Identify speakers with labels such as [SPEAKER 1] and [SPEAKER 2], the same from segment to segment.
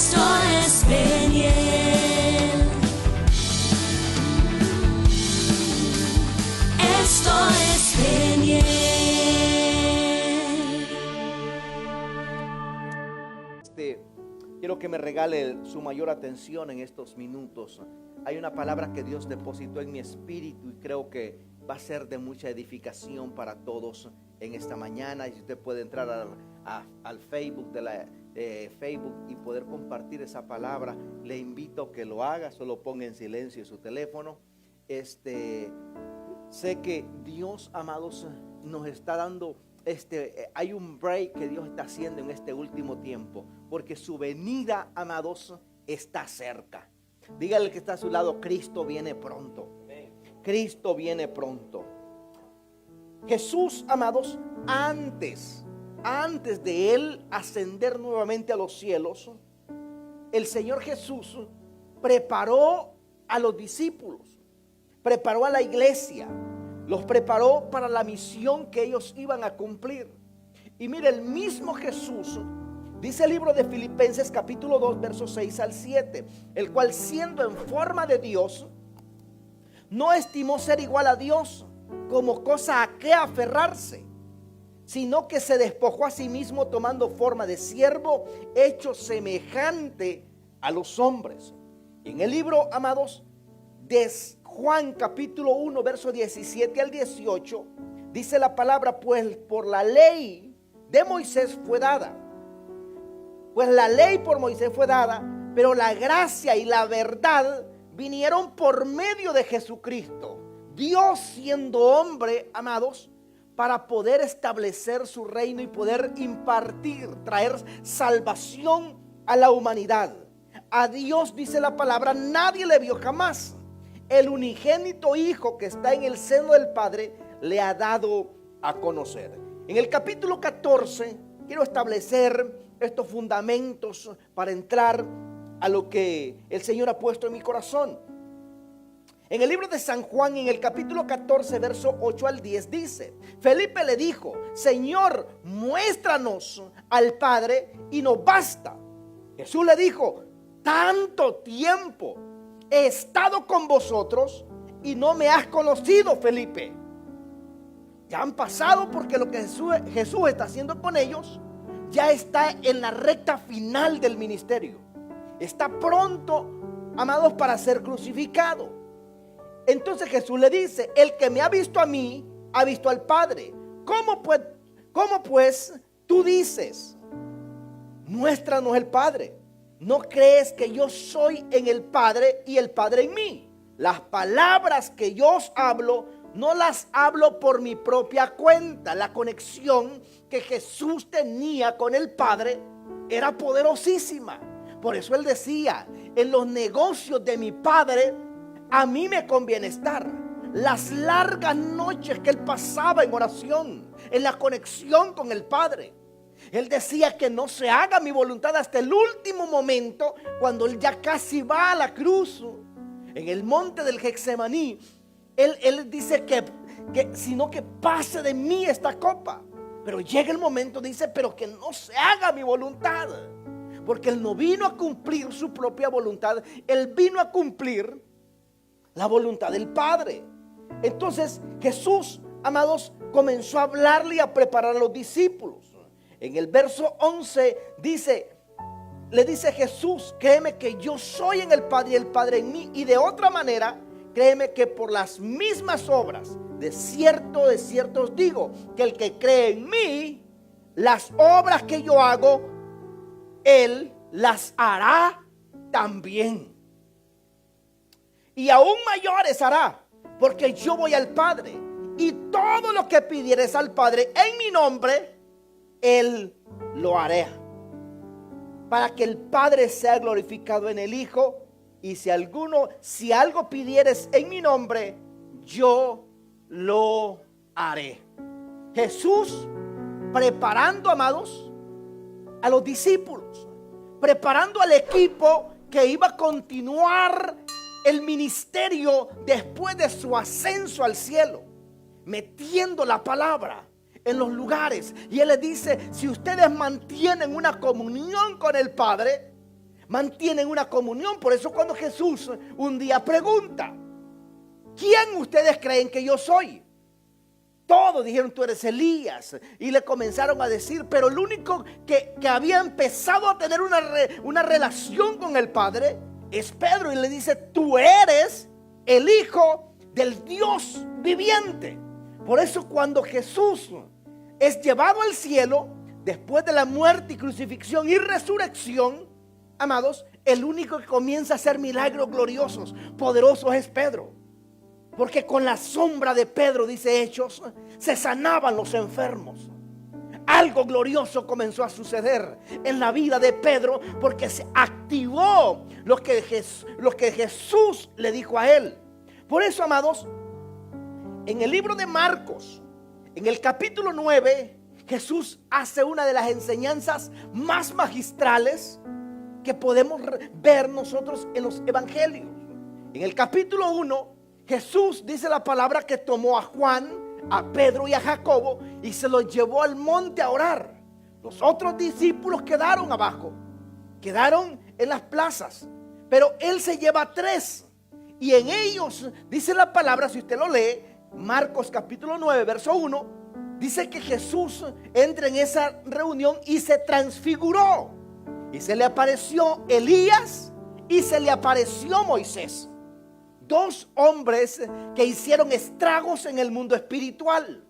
[SPEAKER 1] Esto es Peniel. Esto es Peniel.
[SPEAKER 2] Quiero que me regale su mayor atención en estos minutos. Hay una palabra que Dios depositó en mi espíritu y creo que va a ser de mucha edificación para todos en esta mañana. Y si usted puede entrar al Facebook Facebook y poder compartir esa palabra, le invito a que lo haga. Solo ponga en silencio su teléfono. Sé que Dios, amados, nos está dando hay un break que Dios está haciendo en este último tiempo, porque su venida, amados, está cerca. Dígale al que está a su lado: Cristo viene pronto. Cristo viene pronto. Jesús, amados, antes de Él ascender nuevamente a los cielos, el Señor Jesús preparó a los discípulos, preparó a la iglesia, los preparó para la misión que ellos iban a cumplir. Y mire, el mismo Jesús, dice el libro de Filipenses capítulo 2 versos 6 al 7, el cual siendo en forma de Dios, no estimó ser igual a Dios como cosa a que aferrarse, sino que se despojó a sí mismo, tomando forma de siervo, hecho semejante a los hombres. En el libro, amados, de Juan capítulo 1 verso 17 al 18, dice la palabra: pues por la ley de Moisés fue dada. Pues la ley por Moisés fue dada, pero la gracia y la verdad vinieron por medio de Jesucristo. Dios siendo hombre, amados, para poder establecer su reino y poder impartir, traer salvación a la humanidad. A Dios, dice la palabra, nadie le vio jamás. El unigénito Hijo que está en el seno del Padre le ha dado a conocer. En el capítulo 14 quiero establecer estos fundamentos para entrar a lo que el Señor ha puesto en mi corazón. En el libro de San Juan, en el capítulo 14, verso 8 al 10, dice: Felipe le dijo: Señor, muéstranos al Padre y nos basta. Jesús le dijo: tanto tiempo he estado con vosotros y no me has conocido, Felipe. Ya han pasado, porque lo que Jesús está haciendo con ellos ya está en la recta final del ministerio. Está pronto, amados, para ser crucificado. Entonces Jesús le dice: el que me ha visto a mí, ha visto al Padre. ¿Cómo pues tú dices: muéstranos el Padre? ¿No crees que yo soy en el Padre y el Padre en mí? Las palabras que yo os hablo, no las hablo por mi propia cuenta. La conexión que Jesús tenía con el Padre era poderosísima. Por eso él decía: en los negocios de mi Padre a mí me conviene estar. Las largas noches que él pasaba en oración, en la conexión con el Padre, él decía que no se haga mi voluntad hasta el último momento, cuando él ya casi va a la cruz. En el monte del Getsemaní, él dice que sino que pase de mí esta copa. Pero llega el momento, dice, pero que no se haga mi voluntad. Porque él no vino a cumplir su propia voluntad, él vino a cumplir la voluntad del Padre. Entonces Jesús, amados, comenzó a hablarle y a preparar a los discípulos. En el verso 11 le dice Jesús: créeme que yo soy en el Padre y el Padre en mí. Y de otra manera, créeme que por las mismas obras, de cierto os digo, que el que cree en mí, las obras que yo hago, él las hará también. Y aún mayores hará, porque yo voy al Padre. Y todo lo que pidieres al Padre en mi nombre, él lo hará, para que el Padre sea glorificado en el Hijo. Y si algo pidieres en mi nombre, yo lo haré. Jesús preparando, amados, a los discípulos, preparando al equipo que iba a continuar el ministerio después de su ascenso al cielo, metiendo la palabra en los lugares. Y él les dice: si ustedes mantienen una comunión con el Padre, mantienen una comunión. Por eso cuando Jesús un día pregunta: ¿quién ustedes creen que yo soy? Todos dijeron: tú eres Elías. Y le comenzaron a decir, pero el único que había empezado a tener una relación con el Padre es Pedro. Y le dice: tú eres el Hijo del Dios viviente. Por eso cuando Jesús es llevado al cielo, después de la muerte y crucifixión y resurrección, amados, el único que comienza a hacer milagros gloriosos, poderosos, es Pedro. Porque con la sombra de Pedro, dice Hechos, se sanaban los enfermos. Algo glorioso comenzó a suceder en la vida de Pedro, porque se activó lo que Jesús le dijo a él. Por eso, amados, en el libro de Marcos, en el capítulo 9, Jesús hace una de las enseñanzas más magistrales que podemos ver nosotros en los evangelios. En el capítulo 1, Jesús dice la palabra que tomó a Juan, a Pedro y a Jacobo y se los llevó al monte a orar. Los otros discípulos quedaron abajo, quedaron en las plazas, pero él se lleva a 3 y en ellos dice la palabra, si usted lo lee, Marcos capítulo 9 verso 1, dice que Jesús entra en esa reunión y se transfiguró y se le apareció Elías y se le apareció Moisés. 2 hombres que hicieron estragos en el mundo espiritual.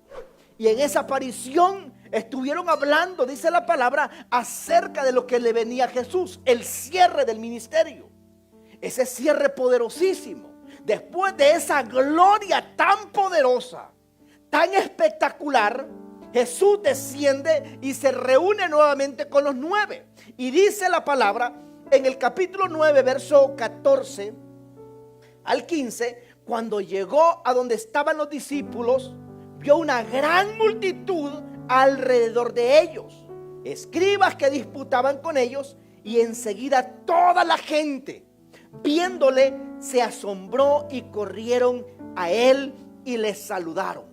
[SPEAKER 2] Y en esa aparición estuvieron hablando, dice la palabra, acerca de lo que le venía a Jesús, el cierre del ministerio. Ese cierre poderosísimo. Después de esa gloria tan poderosa, tan espectacular, Jesús desciende y se reúne nuevamente con los 9. Y dice la palabra en el capítulo 9, verso 14 al 15, cuando llegó a donde estaban los discípulos, vio una gran multitud alrededor de ellos, escribas que disputaban con ellos, y enseguida toda la gente, viéndole, se asombró y corrieron a él y le saludaron.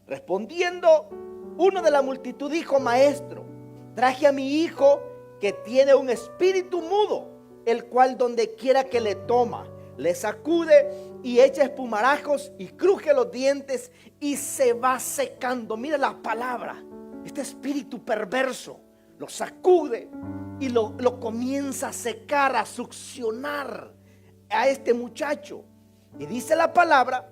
[SPEAKER 2] Respondiendo, uno de la multitud dijo: maestro, traje a mi hijo que tiene un espíritu mudo, el cual donde quiera que le toma, le sacude y echa espumarajos y cruje los dientes y se va secando. Mira la palabra, este espíritu perverso lo sacude y lo comienza a secar, a succionar a este muchacho. Y dice la palabra: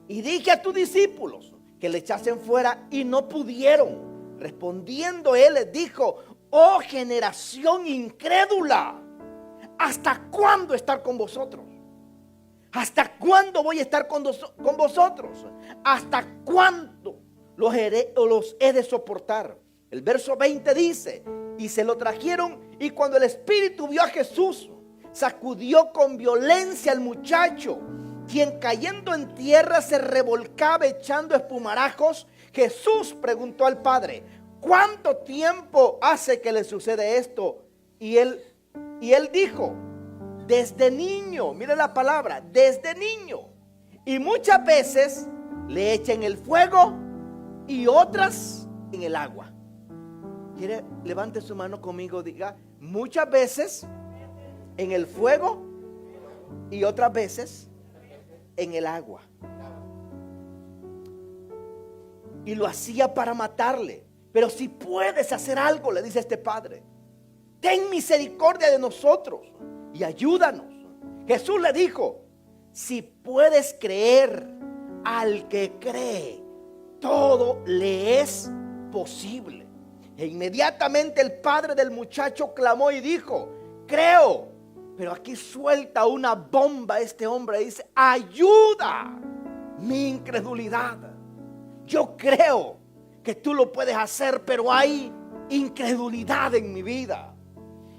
[SPEAKER 2] y dije a tus discípulos que le echasen fuera y no pudieron. Respondiendo él les dijo: oh generación incrédula, ¿hasta cuándo estar con vosotros? ¿Hasta cuándo voy a estar con vosotros? ¿Hasta cuándo los he de soportar? El verso 20 dice: y se lo trajeron, y cuando el espíritu vio a Jesús, sacudió con violencia al muchacho, quien cayendo en tierra se revolcaba echando espumarajos. Jesús preguntó al padre: ¿cuánto tiempo hace que le sucede esto? Y él dijo: desde niño. Mire la palabra, desde niño. Y muchas veces le echan en el fuego y otras en el agua. ¿Quiere? Levante su mano conmigo, diga: muchas veces en el fuego y otras veces en el agua. Y lo hacía para matarle. Pero si puedes hacer algo, le dice este padre, ten misericordia de nosotros y ayúdanos. Jesús le dijo: si puedes creer, al que cree, todo le es posible. E inmediatamente el padre del muchacho clamó y dijo: creo. Pero aquí suelta una bomba este hombre y dice: ayuda mi incredulidad. Yo creo que tú lo puedes hacer, pero hay incredulidad en mi vida.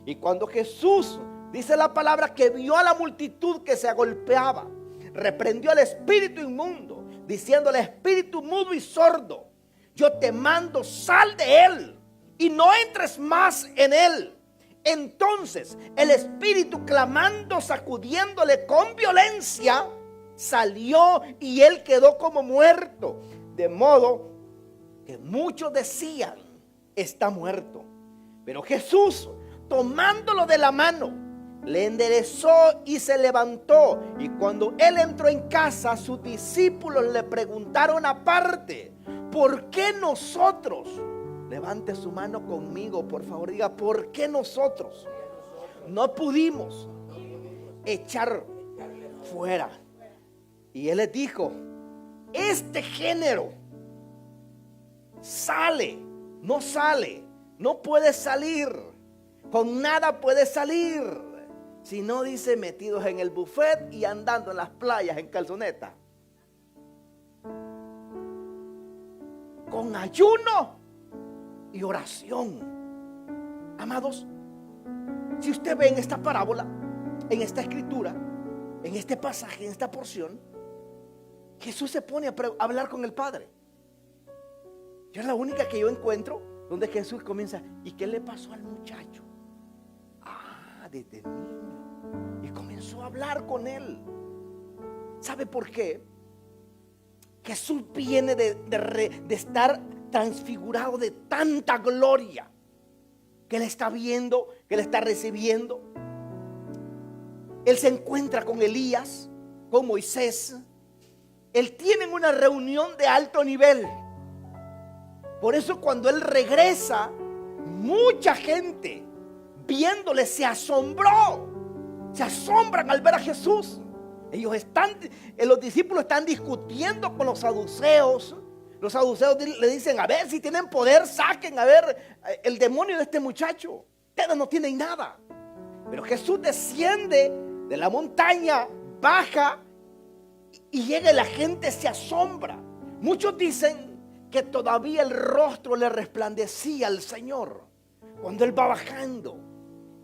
[SPEAKER 2] Y cuando Jesús, dice la palabra, que vio a la multitud que se agolpeaba, reprendió al espíritu inmundo, diciendo al espíritu mudo y sordo: yo te mando, sal de él y no entres más en él. Entonces el espíritu, clamando, sacudiéndole con violencia, salió y él quedó como muerto. De modo que muchos decían: está muerto. Pero Jesús, tomándolo de la mano, le enderezó y se levantó. Y cuando él entró en casa, sus discípulos le preguntaron aparte: ¿por qué nosotros? Levante su mano conmigo, por favor, diga: ¿por qué nosotros no pudimos echar fuera? Y él les dijo: este género no puede salir, con nada puede salir, si no, dice, metidos en el buffet y andando en las playas en calzoneta, con ayuno y oración. Amados, si usted ve en esta parábola, en esta escritura, en este pasaje, en esta porción, Jesús se pone a hablar con el Padre. Yo es la única que yo encuentro donde Jesús comienza: ¿y qué le pasó al muchacho? Desde niño. Y comenzó a hablar con él. ¿Sabe por qué? Jesús viene de estar transfigurado de tanta gloria que él está viendo, que él está recibiendo. Él se encuentra con Elías, con Moisés. Él tiene una reunión de alto nivel. Por eso cuando él regresa, mucha gente viéndole se asombró. Se asombran al ver a Jesús. Los discípulos están discutiendo con los saduceos. Los saduceos le dicen: a ver, si tienen poder, saquen a ver el demonio de este muchacho. Ustedes no tienen nada. Pero Jesús desciende de la montaña, baja y llega, y la gente se asombra. Muchos dicen que todavía el rostro le resplandecía al Señor cuando él va bajando.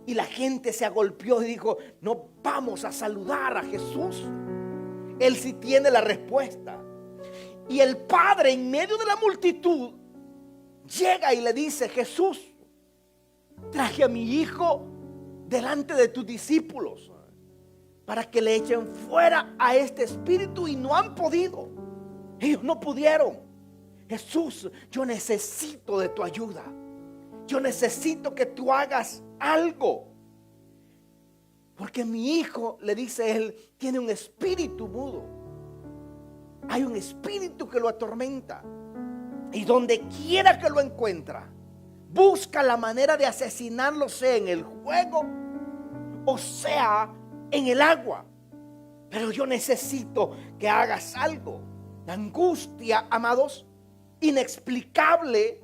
[SPEAKER 2] Y la gente se agolpeó y dijo: no vamos a saludar a Jesús. Él sí tiene la respuesta. Y el Padre, en medio de la multitud, llega y le dice: Jesús, traje a mi hijo delante de tus discípulos para que le echen fuera a este espíritu, y no han podido. Ellos no pudieron. Jesús, yo necesito de tu ayuda. Yo necesito que tú hagas algo. Porque mi hijo, le dice él, tiene un espíritu mudo. Hay un espíritu que lo atormenta. Y donde quiera que lo encuentra, busca la manera de asesinarlo, sea en el fuego o sea en el agua. Pero yo necesito que hagas algo. La angustia, amados, inexplicable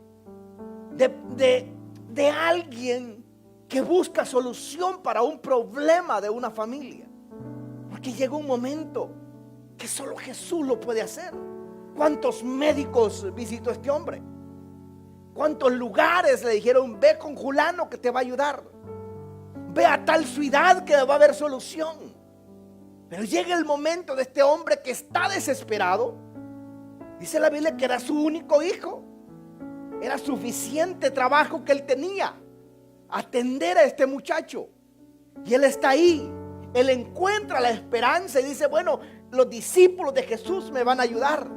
[SPEAKER 2] de alguien que busca solución para un problema de una familia. Porque llega un momento que solo Jesús lo puede hacer. ¿Cuántos médicos visitó este hombre? ¿Cuántos lugares le dijeron: ve con fulano que te va a ayudar? Ve a tal ciudad que va a haber solución. Pero llega el momento de este hombre que está desesperado. Dice la Biblia que era su único hijo. Era suficiente trabajo que él tenía, atender a este muchacho. Y él está ahí. Él encuentra la esperanza y dice: bueno, los discípulos de Jesús me van a ayudar.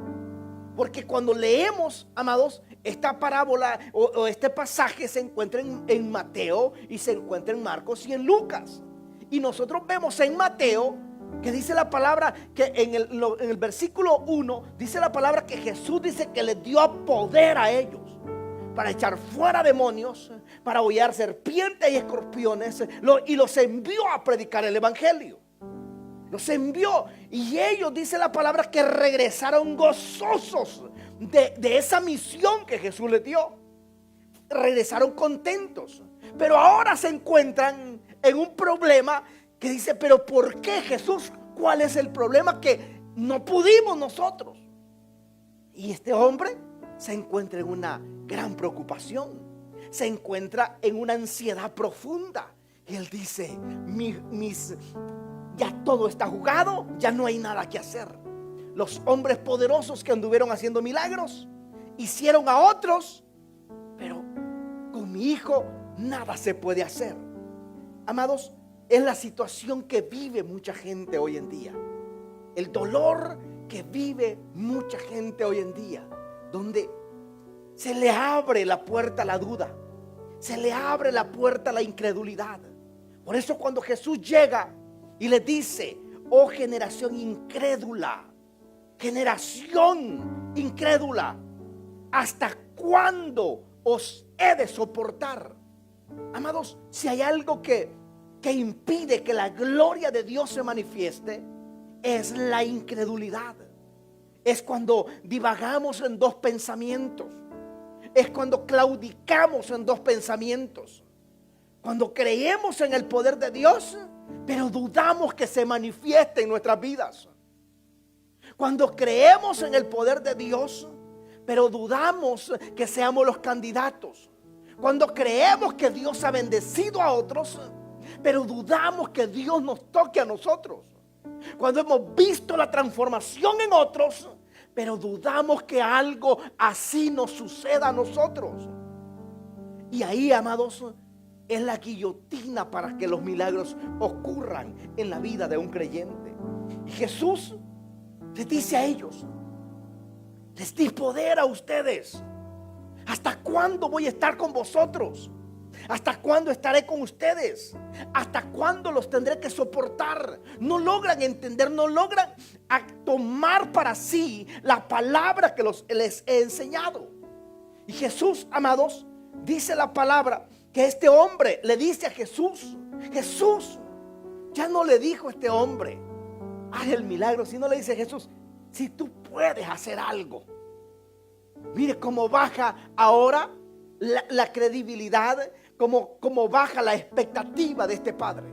[SPEAKER 2] Porque cuando leemos, amados, esta parábola o este pasaje se encuentra en Mateo, y se encuentra en Marcos y en Lucas. Y nosotros vemos en Mateo que dice la palabra que en el versículo 1 dice la palabra que Jesús dice que les dio poder a ellos para echar fuera demonios, para hollar serpientes y escorpiones, y los envió a predicar el evangelio. Los envió, y ellos, dice la palabra, que regresaron gozosos de esa misión que Jesús les dio. Regresaron contentos, pero ahora se encuentran en un problema que dice: pero ¿por qué, Jesús? ¿Cuál es el problema que no pudimos nosotros? Y este hombre se encuentra en una gran preocupación, se encuentra en una ansiedad profunda. Y él dice: ya todo está jugado, ya no hay nada que hacer. Los hombres poderosos que anduvieron haciendo milagros hicieron a otros, pero con mi hijo nada se puede hacer. Amados, es la situación que vive mucha gente hoy en día. El dolor que vive mucha gente hoy en día, donde se le abre la puerta a la duda, se le abre la puerta a la incredulidad. Por eso cuando Jesús llega y le dice: oh generación incrédula, generación incrédula, ¿hasta cuándo os he de soportar? Amados, si hay algo que impide que la gloria de Dios se manifieste, es la incredulidad. Es cuando divagamos en dos pensamientos. Es cuando claudicamos en dos pensamientos. Cuando creemos en el poder de Dios, pero dudamos que se manifieste en nuestras vidas. Cuando creemos en el poder de Dios, pero dudamos que seamos los candidatos. Cuando creemos que Dios ha bendecido a otros, pero dudamos que Dios nos toque a nosotros. Cuando hemos visto la transformación en otros, pero dudamos que algo así nos suceda a nosotros. Y ahí, amados, es la guillotina para que los milagros ocurran en la vida de un creyente. Y Jesús les dice a ellos: les di poder a ustedes. ¿Hasta cuándo voy a estar con vosotros? ¿Hasta cuándo estaré con ustedes? ¿Hasta cuándo los tendré que soportar? No logran entender, no logran tomar para sí la palabra que les he enseñado. Y Jesús, amados, dice la palabra que este hombre le dice a Jesús: Jesús, ya no le dijo este hombre: haz el milagro, sino le dice: Jesús, si tú puedes hacer algo. Mire cómo baja ahora la credibilidad, cómo baja la expectativa de este padre.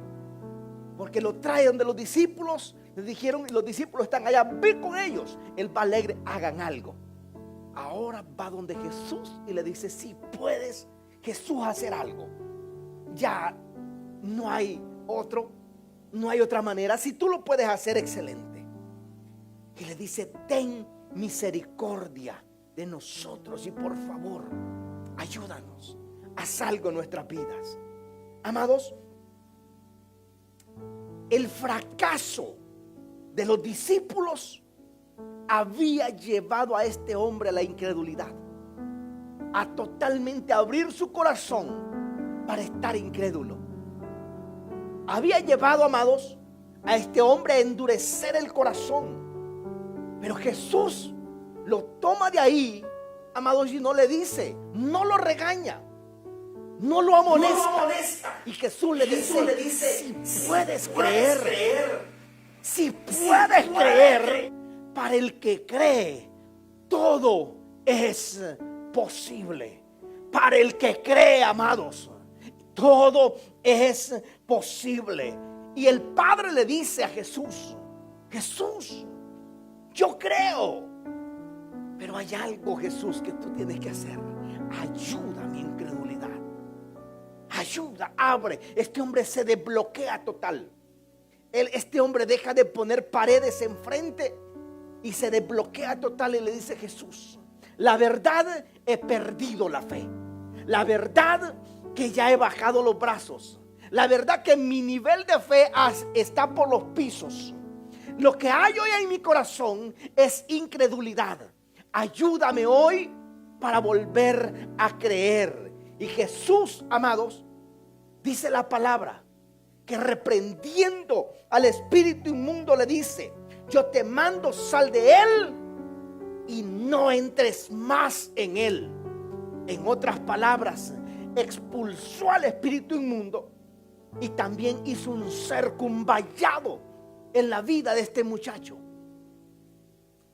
[SPEAKER 2] Porque lo trae donde los discípulos le dijeron, y los discípulos están allá, ve con ellos. Él va alegre: hagan algo. Ahora va donde Jesús y le dice: si puedes, Jesús, hacer algo. Ya no hay otra manera. Si tú lo puedes hacer, excelente. Y le dice: ten misericordia de nosotros y por favor, ayúdanos, haz algo en nuestras vidas. Amados, el fracaso de los discípulos había llevado a este hombre a la incredulidad, a totalmente abrir su corazón para estar incrédulo. Había llevado, amados, a este hombre a endurecer el corazón. Pero Jesús lo toma de ahí, amados, y no le dice, no lo regaña, no lo amonesta. Y Jesús le dice: si puedes creer, si puedes creer, para el que cree, todo es posible. Para el que cree, amados, todo es posible. Y el Padre le dice a Jesús: Jesús, yo creo, pero hay algo, Jesús, que tú tienes que hacer. Ayuda a mi incredulidad. Ayuda, abre. Este hombre se desbloquea total. Este hombre deja de poner paredes enfrente y se desbloquea total y le dice: Jesús, la verdad, he perdido la fe. La verdad, que ya he bajado los brazos. La verdad, que mi nivel de fe está por los pisos. Lo que hay hoy en mi corazón es incredulidad. Ayúdame hoy para volver a creer. Y Jesús, amados, dice la palabra que reprendiendo al espíritu inmundo le dice: yo te mando, sal de él y no entres más en él. En otras palabras, expulsó al espíritu inmundo y también hizo un cerco, un vallado en la vida de este muchacho,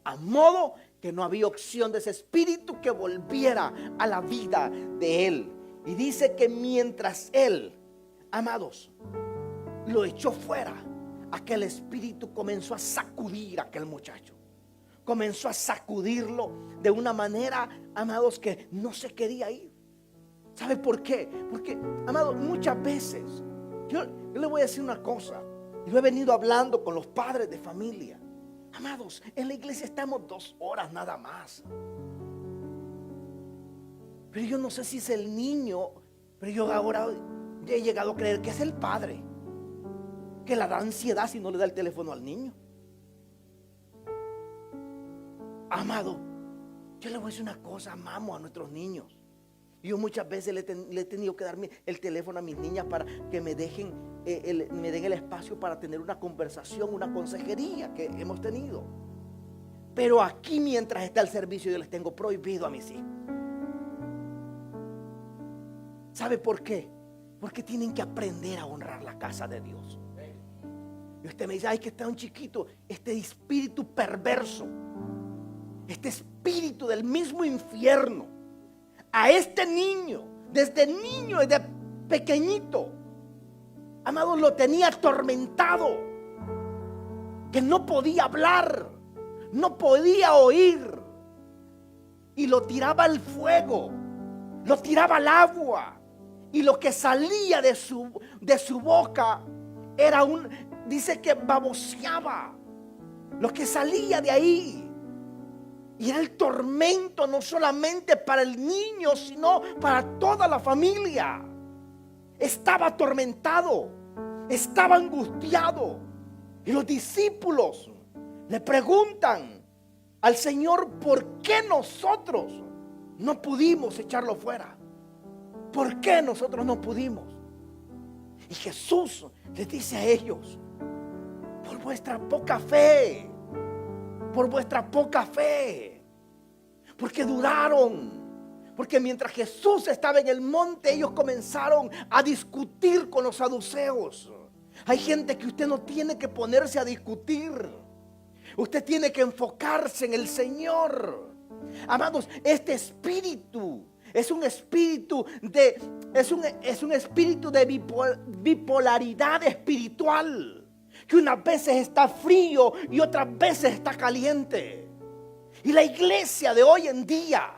[SPEAKER 2] a modo que no había opción de ese espíritu que volviera a la vida de él. Y dice que mientras él, amados, lo echó fuera, aquel espíritu comenzó a sacudir a aquel muchacho. Comenzó a sacudirlo de una manera, amados, que no se quería ir. ¿Sabe por qué? Porque, amados, muchas veces yo le voy a decir una cosa, y lo he venido hablando con los padres de familia. Amados, en la iglesia estamos 2 horas nada más. Pero yo no sé si es el niño, pero yo ahora he llegado a creer que es el padre, que le da ansiedad si no le da el teléfono al niño. Amado, yo le voy a decir una cosa: amamos a nuestros niños. Yo muchas veces le he tenido que dar el teléfono a mis niñas para que me den el espacio para tener una conversación, una consejería que hemos tenido. Pero aquí, mientras está el servicio, yo les tengo prohibido a mis hijos. ¿Sabe por qué? Porque tienen que aprender a honrar la casa de Dios. Y usted me dice, ay, que está un chiquito. Este espíritu perverso, este espíritu del mismo infierno, a este niño, desde pequeñito, amados, lo tenía atormentado, que no podía hablar, no podía oír, y lo tiraba al fuego, lo tiraba al agua, y lo que salía de su boca era dice que baboseaba, lo que salía de ahí. Y era el tormento no solamente para el niño, sino para toda la familia. Estaba atormentado, estaba angustiado. Y los discípulos le preguntan al Señor, ¿por qué nosotros no pudimos echarlo fuera? ¿Por qué nosotros no pudimos? Y Jesús les dice a ellos, por vuestra poca fe. Por vuestra poca fe. Porque dudaron. Porque mientras Jesús estaba en el monte, ellos comenzaron a discutir con los saduceos. Hay gente que usted no tiene que ponerse a discutir. Usted tiene que enfocarse en el Señor. Amados, este espíritu es un espíritu de bipolaridad espiritual, que unas veces está frío y otras veces está caliente. Y la iglesia de hoy en día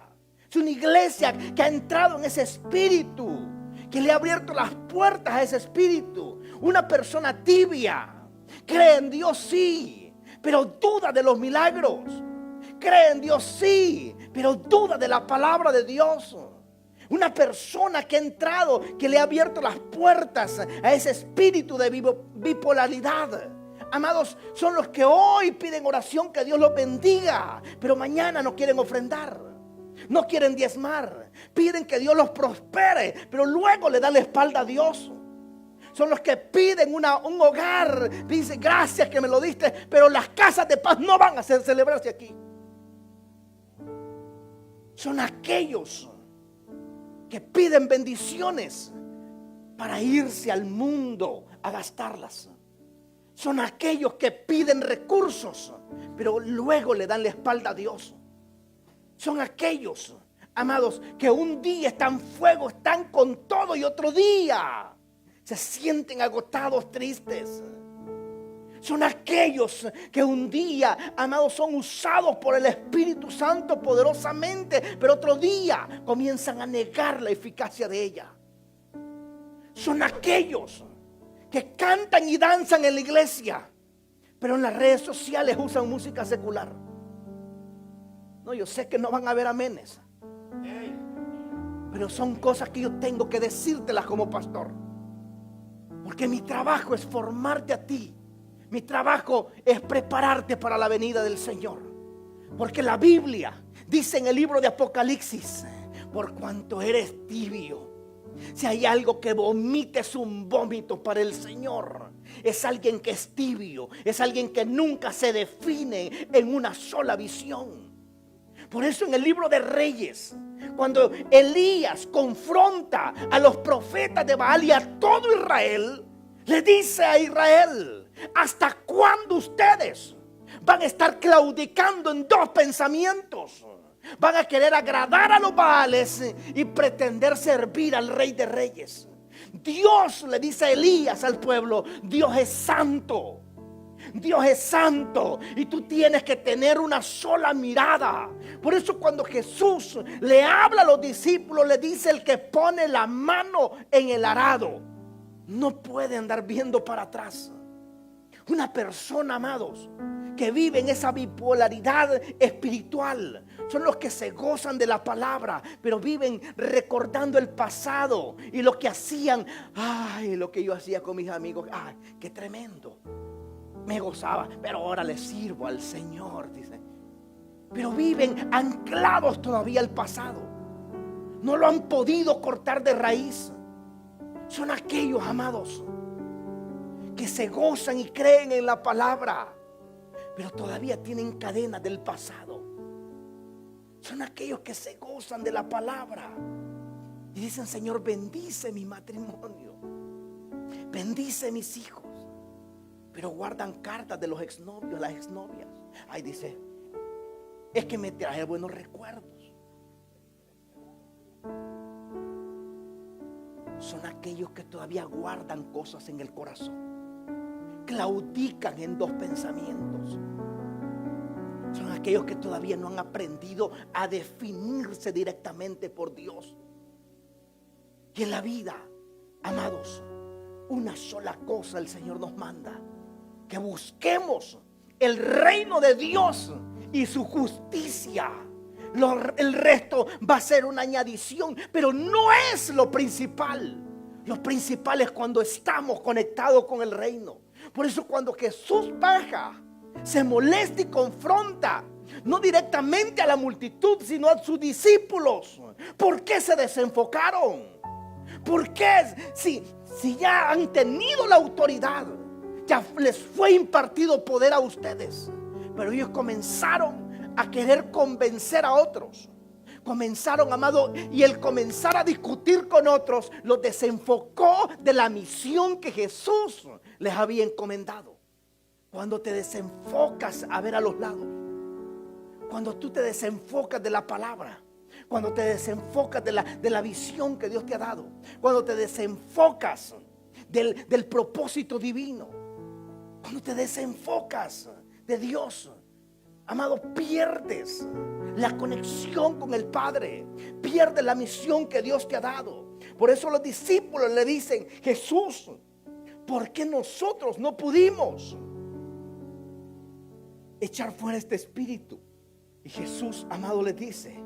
[SPEAKER 2] es una iglesia que ha entrado en ese espíritu, que le ha abierto las puertas a ese espíritu. Una persona tibia, cree en Dios sí, pero duda de los milagros. Cree en Dios sí, pero duda de la palabra de Dios. Una persona que ha entrado, que le ha abierto las puertas a ese espíritu de bipolaridad. Amados, son los que hoy piden oración, que Dios los bendiga, pero mañana no quieren ofrendar, no quieren diezmar, piden que Dios los prospere, pero luego le dan la espalda a Dios. Son los que piden un hogar, dicen gracias que me lo diste, pero las casas de paz no van a celebrarse aquí. Son aquellos que piden bendiciones para irse al mundo a gastarlas. Son aquellos que piden recursos, pero luego le dan la espalda a Dios. Son aquellos, amados, que un día están fuego, están con todo, y otro día se sienten agotados, tristes. Son aquellos que un día, amados, son usados por el Espíritu Santo poderosamente, pero otro día comienzan a negar la eficacia de ella. Son aquellos que cantan y danzan en la iglesia, pero en las redes sociales usan música secular. No, yo sé que no van a haber amenes, pero son cosas que yo tengo que decírtelas como pastor, porque mi trabajo es formarte a ti. Mi trabajo es prepararte para la venida del Señor. Porque la Biblia dice en el libro de Apocalipsis, por cuanto eres tibio, si hay algo que vomite, es un vómito para el Señor. Es alguien que es tibio, es alguien que nunca se define en una sola visión. Por eso en el libro de Reyes, cuando Elías confronta a los profetas de Baal y a todo Israel, le dice a Israel: ¿hasta cuándo ustedes van a estar claudicando en dos pensamientos? Van a querer agradar a los Baales y pretender servir al Rey de Reyes. Dios le dice a Elías, al pueblo: Dios es santo. Dios es santo y tú tienes que tener una sola mirada. Por eso cuando Jesús le habla a los discípulos, le dice: el que pone la mano en el arado no puede andar viendo para atrás. Una persona, amados, que vive en esa bipolaridad espiritual son los que se gozan de la palabra, pero viven recordando el pasado y lo que hacían. Ay, lo que yo hacía con mis amigos, ay, qué tremendo, me gozaba, pero ahora le sirvo al Señor, dice. Pero viven anclados todavía al pasado. no lo han podido cortar de raíz. Son aquellos, amados, que se gozan y creen en la palabra, pero todavía tienen cadenas del pasado. Son aquellos que se gozan de la palabra y dicen: Señor, bendice mi matrimonio, bendice mis hijos, pero guardan cartas de los exnovios, las exnovias. Ahí dice: es que me trae buenos recuerdos. Son aquellos que todavía guardan cosas en el corazón, claudican en dos pensamientos. Son aquellos que todavía no han aprendido a definirse directamente por Dios. Y en la vida, amados, una sola cosa el Señor nos manda: que busquemos el reino de Dios y su justicia. El resto va a ser una añadición, pero no es lo principal. Lo principal es cuando estamos conectados con el reino. Por eso cuando Jesús baja, se molesta y confronta, no directamente a la multitud, sino a sus discípulos. ¿Por qué se desenfocaron? ¿Por qué? Si ya han tenido la autoridad, ya les fue impartido poder a ustedes, pero ellos comenzaron a querer convencer a otros. Comenzaron, amado, y el comenzar a discutir con otros los desenfocó de la misión que Jesús les había encomendado. Cuando te desenfocas a ver a los lados, cuando tú te desenfocas de la palabra, cuando te desenfocas de la visión que Dios te ha dado, cuando te desenfocas del propósito divino, cuando te desenfocas de Dios, amado, pierdes la conexión con el Padre, pierdes la misión que Dios te ha dado. Por eso los discípulos le dicen: Jesús, ¿por qué nosotros no pudimos echar fuera este espíritu? Y Jesús, amado, les dice: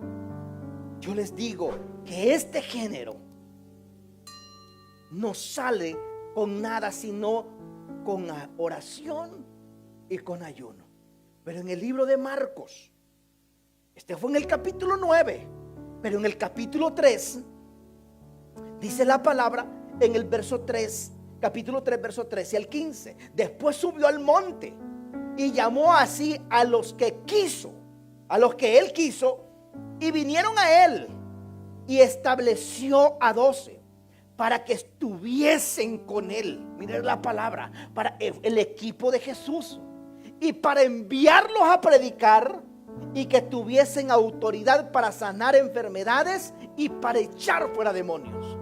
[SPEAKER 2] yo les digo que este género no sale con nada sino con oración y con ayuno. Pero en el libro de Marcos, este fue en el capítulo 9, pero en el capítulo 3 dice la palabra, en el verso 3, capítulo 3, verso 13 al 15: después subió al monte y llamó así a los que quiso, a los que él quiso, y vinieron a él, y estableció a 12 para que estuviesen con él. Miren la palabra, para el equipo de Jesús, y para enviarlos a predicar, y que tuviesen autoridad para sanar enfermedades y para echar fuera demonios.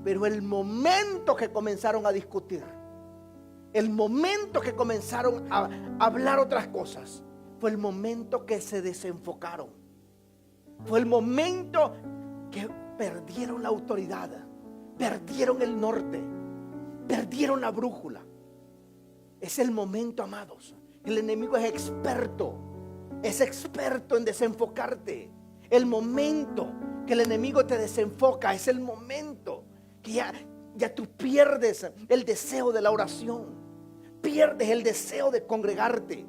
[SPEAKER 2] Pero el momento que comenzaron a discutir, el momento que comenzaron a hablar otras cosas, fue el momento que se desenfocaron. Fue el momento que perdieron la autoridad, perdieron el norte, perdieron la brújula. Es el momento, amados. El enemigo es experto en desenfocarte. El momento que el enemigo te desenfoca es el momento que ya tú pierdes el deseo de la oración, pierdes el deseo de congregarte,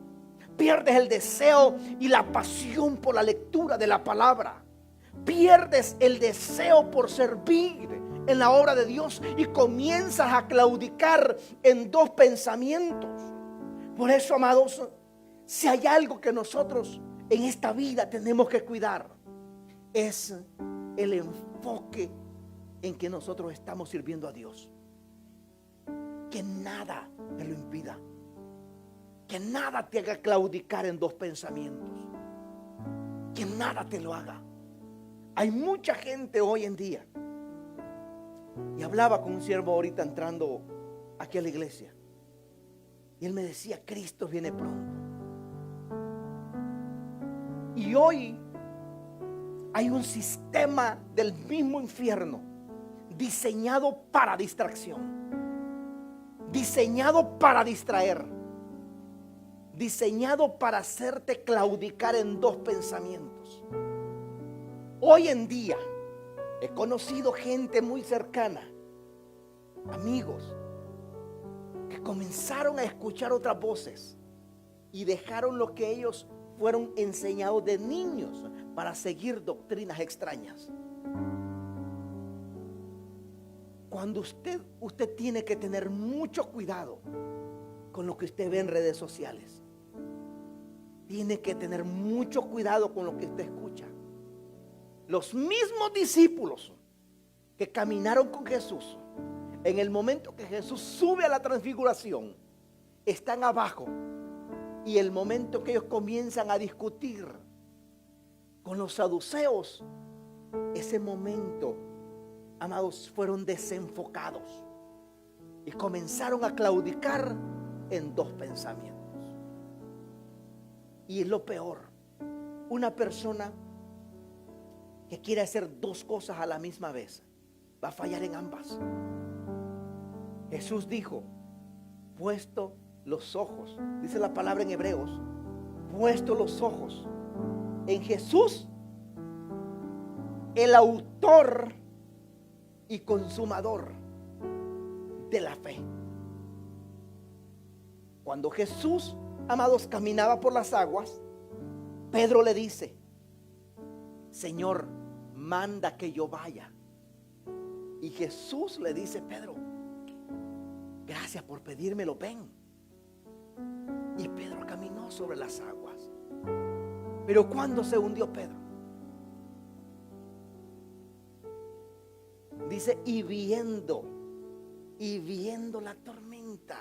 [SPEAKER 2] pierdes el deseo y la pasión por la lectura de la palabra, pierdes el deseo por servir en la obra de Dios y comienzas a claudicar en dos pensamientos. Por eso, amados, si hay algo que nosotros en esta vida tenemos que cuidar, es el enfoque en que nosotros estamos sirviendo a Dios. Que nada te lo impida, que nada te haga claudicar en dos pensamientos, que nada te lo haga. Hay mucha gente hoy en día, y hablaba con un siervo ahorita entrando aquí a la iglesia, y él me decía: Cristo viene pronto. Y hoy hay un sistema del mismo infierno diseñado para distracción, diseñado para distraer, diseñado para hacerte claudicar en dos pensamientos. Hoy en día he conocido gente muy cercana, amigos, que comenzaron a escuchar otras voces y dejaron lo que ellos fueron enseñados de niños para seguir doctrinas extrañas. cuando usted tiene que tener mucho cuidado con lo que usted ve en redes sociales. Tiene que tener mucho cuidado con lo que usted escucha. Los mismos discípulos que caminaron con Jesús, en el momento que Jesús sube a la transfiguración, están abajo. Y el momento que ellos comienzan a discutir con los saduceos, ese momento, amados, fueron desenfocados y comenzaron a claudicar en dos pensamientos. Y es lo peor, una persona que quiere hacer dos cosas a la misma vez va a fallar en ambas. Jesús dijo, puesto los ojos, dice la palabra en Hebreos, puesto los ojos en Jesús, el autor y consumador de la fe. Cuando Jesús, amados, caminaba por las aguas, Pedro le dice, Señor, manda que yo vaya. Y Jesús le dice, Pedro, gracias por pedírmelo, ven. Y Pedro caminó sobre las aguas. Pero ¿cuándo se hundió Pedro? Dice, y viendo la tormenta,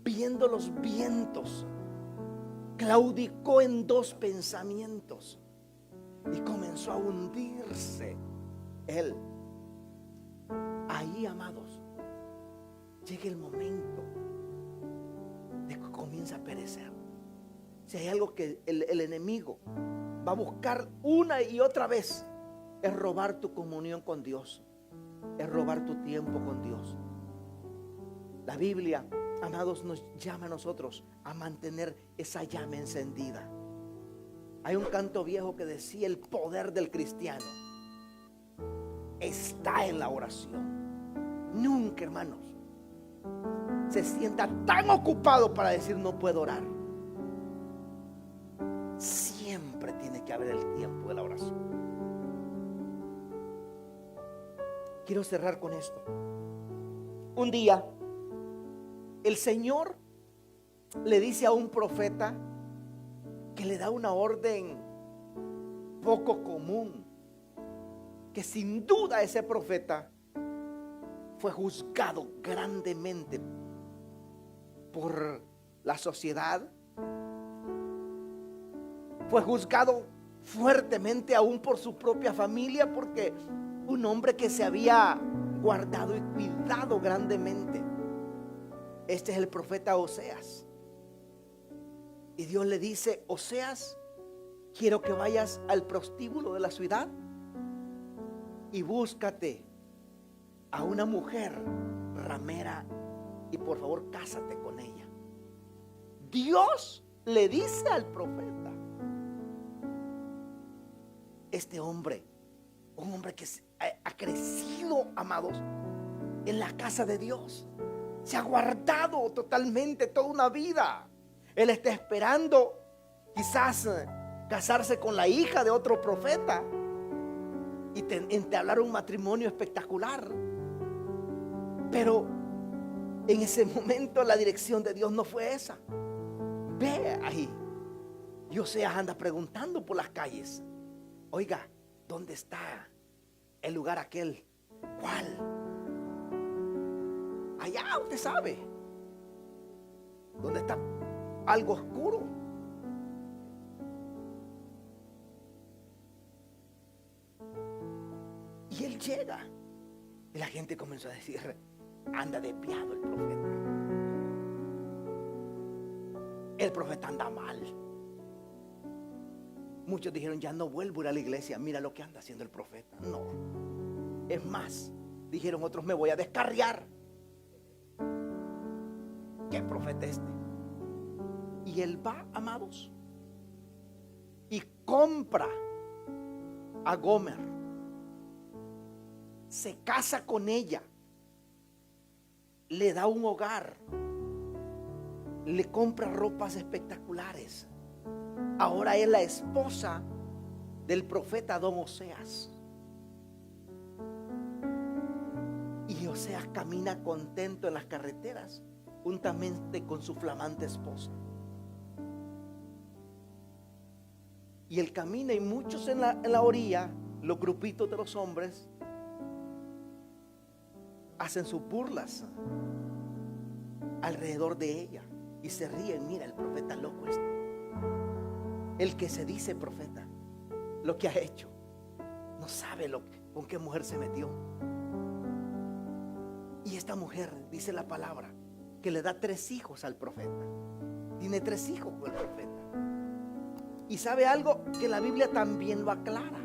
[SPEAKER 2] viendo los vientos, claudicó en dos pensamientos y comenzó a hundirse él. Ahí, amados, llega el momento de que comienza a perecer. Si hay algo que el enemigo va a buscar una y otra vez, es robar tu comunión con Dios, es robar tu tiempo con Dios. La Biblia, amados, nos llama a nosotros a mantener esa llama encendida. Hay un canto viejo que decía, el poder del cristiano está en la oración. Nunca, hermanos, se sienta tan ocupado para decir no puedo orar. Siempre tiene que haber el tiempo de la oración. Quiero cerrar con esto. Un día el Señor le dice a un profeta que le da una orden poco común, que sin duda ese profeta fue juzgado grandemente por la sociedad, fue juzgado fuertemente aún por su propia familia, porque un hombre que se había guardado y cuidado grandemente. Este es el profeta Oseas. Y Dios le dice, Oseas, quiero que vayas al prostíbulo de la ciudad y búscate a una mujer ramera y por favor cásate con ella. Dios le dice al profeta. Este hombre, un hombre que ha crecido, amados, en la casa de Dios, se ha guardado totalmente toda una vida. Él está esperando quizás casarse con la hija de otro profeta y entablar un matrimonio espectacular. Pero en ese momento la dirección de Dios no fue esa. Ve ahí, y Oseas anda preguntando por las calles, oiga, ¿dónde está el lugar aquel? ¿Cuál? Allá, usted sabe, ¿dónde está algo oscuro? Y él llega y la gente comenzó a decir, anda desviado el profeta. El profeta anda mal. Muchos dijeron, ya no vuelvo a ir a la iglesia, mira lo que anda haciendo el profeta. No, es más, dijeron otros, me voy a descarriar. ¿Qué profeta es este? Y él va, amados, y compra a Gomer, se casa con ella, le da un hogar, le compra ropas espectaculares. Ahora es la esposa del profeta don Oseas. Y Oseas camina contento en las carreteras, juntamente con su flamante esposa. Y él camina y muchos en la orilla, los grupitos de los hombres, hacen sus burlas alrededor de ella y se ríen. Mira, el profeta loco el que se dice profeta, lo que ha hecho, no sabe con qué mujer se metió. Y esta mujer, dice la palabra, que le da 3 hijos al profeta. Tiene 3 hijos con el profeta. Y sabe algo que la Biblia también lo aclara.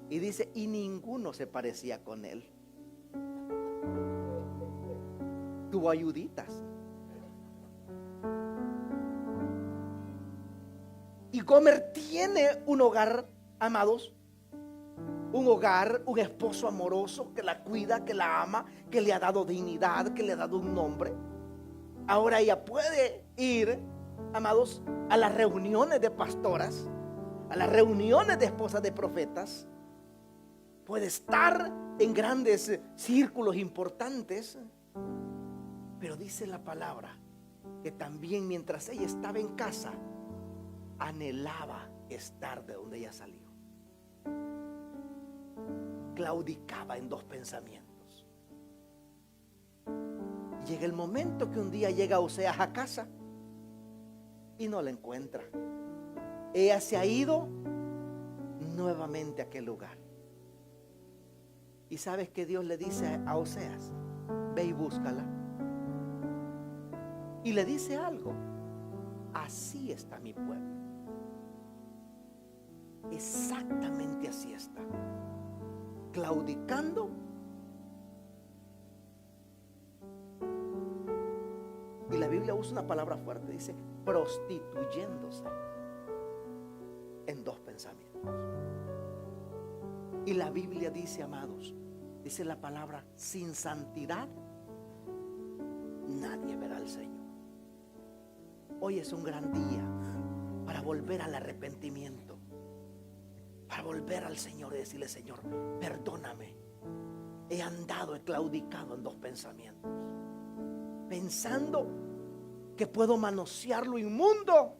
[SPEAKER 2] Y dice, y ninguno se parecía con él. Tuvo ayuditas. Y Gomer tiene un hogar, amados. Un hogar, un esposo amoroso que la cuida, que la ama, que le ha dado dignidad, que le ha dado un nombre. Ahora ella puede ir, amados, a las reuniones de pastoras, a las reuniones de esposas de profetas. Puede estar en grandes círculos importantes. Pero dice la palabra que también mientras ella estaba en casa, anhelaba estar de donde ella salió. Claudicaba en 2 pensamientos. Llega el momento que un día llega Oseas a casa y no la encuentra. Ella se ha ido nuevamente a aquel lugar. Y sabes que Dios le dice a Oseas, ve y búscala. Y le dice algo, así está mi pueblo. Exactamente así está. Claudicando. Y la Biblia usa una palabra fuerte, dice prostituyéndose en 2 pensamientos. Y la Biblia dice, amados, dice la palabra, sin santidad nadie verá al Señor. Hoy es un gran día para volver al arrepentimiento, para volver al Señor y decirle, Señor, perdóname. He andado, he claudicado en 2 pensamientos, pensando que puedo manosear lo inmundo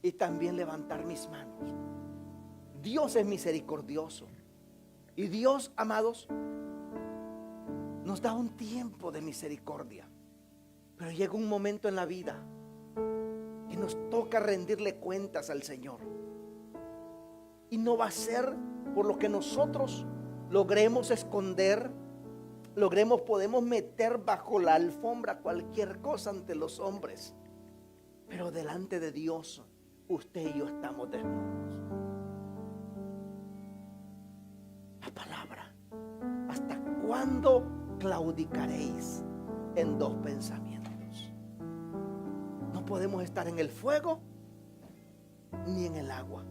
[SPEAKER 2] y también levantar mis manos. Dios es misericordioso. Y Dios, amados, nos da un tiempo de misericordia. Pero llega un momento en la vida que nos toca rendirle cuentas al Señor. Y no va a ser por lo que nosotros logremos esconder, podemos meter bajo la alfombra cualquier cosa ante los hombres. Pero delante de Dios, usted y yo estamos desnudos. La palabra, ¿hasta cuándo claudicaréis en 2 pensamientos? No podemos estar en el fuego ni en el agua.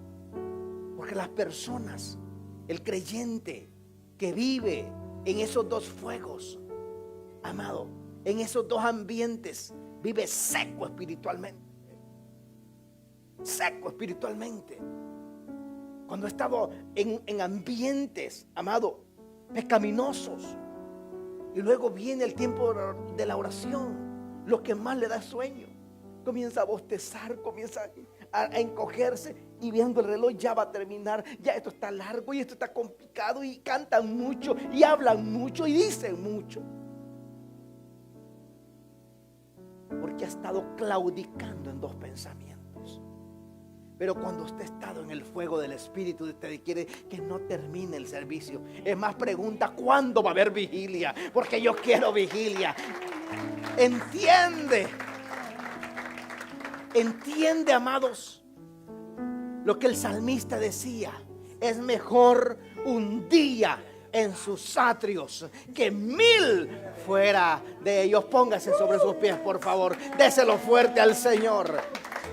[SPEAKER 2] Porque las personas, el creyente que vive en esos 2 fuegos, amado, en esos 2 ambientes, vive seco espiritualmente. Seco espiritualmente. Cuando he estado en ambientes, amado, pecaminosos, y luego viene el tiempo de la oración, lo que más le da sueño, comienza a bostezar, comienza a encogerse, y viendo el reloj ya va a terminar, ya esto está largo y esto está complicado, y cantan mucho y hablan mucho y dicen mucho, porque ha estado claudicando en 2 pensamientos. Pero cuando usted ha estado en el fuego del Espíritu, usted quiere que no termine el servicio. Es más, pregunta, ¿cuándo va a haber vigilia? Porque yo quiero vigilia. Entiende, amados, lo que el salmista decía. Es mejor un día en sus atrios que 1000 fuera de ellos. Póngase sobre sus pies, por favor. Déselo fuerte al Señor.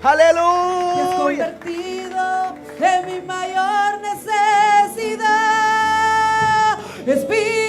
[SPEAKER 2] ¡Aleluya!
[SPEAKER 3] Te has convertido en mi mayor necesidad. Espíritu